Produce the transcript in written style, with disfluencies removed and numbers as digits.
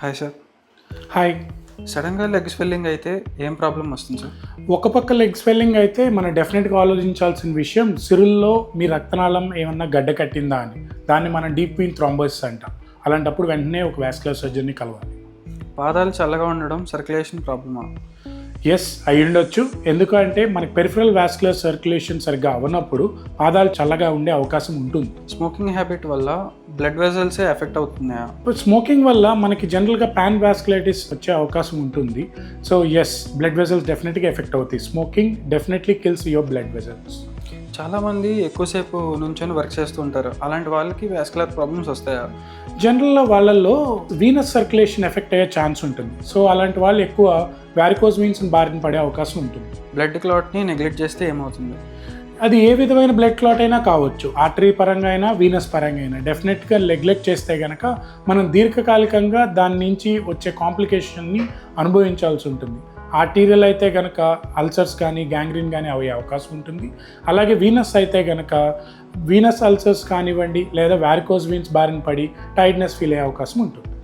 Hi sir. Hi. సడన్‌గా leg swelling అయితే ఏం ప్రాబ్లమ్ వస్తుంది సార్? ఒక పక్క లెగ్ స్వెల్లింగ్ అయితే మనం డెఫినెట్గా ఆలోచించాల్సిన విషయం సిరుల్లో మీ రక్తనాళం ఏమన్నా గడ్డ కట్టిందా అని. దాన్ని మనం డీప్ వెయిన్ థ్రాంబోసిస్ అంటాం. అలాంటప్పుడు వెంటనే ఒక వాస్కులర్ సర్జన్ని కలవాలి. పాదాలు చల్లగా ఉండడం సర్క్యులేషన్ ప్రాబ్లమా? ఎస్, అయి ఉండొచ్చు. ఎందుకంటే మనకి పెరిఫరల్ వాస్కులర్ సర్క్యులేషన్ సరిగ్గా అవనప్పుడు పాదాలు చల్లగా ఉండే అవకాశం ఉంటుంది. స్మోకింగ్ హ్యాబిట్ వల్ల బ్లడ్ వెజల్సే ఎఫెక్ట్ అవుతున్నాయా? ఇప్పుడు స్మోకింగ్ వల్ల మనకి జనరల్గా పాన్ వాస్కులైటిస్ వచ్చే అవకాశం ఉంటుంది. సో ఎస్, బ్లడ్ వెజల్స్ డెఫినెట్గా ఎఫెక్ట్ అవుతాయి. Smoking definitely kills your blood vessels. చాలామంది ఎక్కువసేపు నుంచొని వర్క్ చేస్తూ ఉంటారు. అలాంటి వాళ్ళకి వాస్కులర్ ప్రాబ్లమ్స్ వస్తాయా? జనరల్గా వాళ్ళల్లో వీనస్ సర్క్యులేషన్ ఎఫెక్ట్ అయ్యే ఛాన్స్ ఉంటుంది. సో అలాంటి వాళ్ళు ఎక్కువ వారికోజ్ వీన్స్ బారిన పడే అవకాశం ఉంటుంది. బ్లడ్ క్లాట్ని నెగ్లెక్ట్ చేస్తే ఏమవుతుంది? అది ఏ విధమైన బ్లడ్ క్లాట్ అయినా కావచ్చు, ఆర్టరీ పరంగా అయినా వీనస్ పరంగా అయినా. డెఫినెట్గా నెగ్లెక్ట్ చేస్తే కనుక మనం దీర్ఘకాలికంగా దాని నుంచి వచ్చే కాంప్లికేషన్ని అనుభవించాల్సి ఉంటుంది. ఆర్టీరియల్ అయితే కనుక అల్సర్స్ కానీ గ్యాంగ్రీన్ కానీ అయ్యే అవకాశం ఉంటుంది. అలాగే వీనస్ అయితే కనుక వీనస్ అల్సర్స్ కానివ్వండి లేదా వారికోజ్ వీన్స్ బారిన పడి టైట్నెస్ ఫీల్ అయ్యే అవకాశం ఉంటుంది.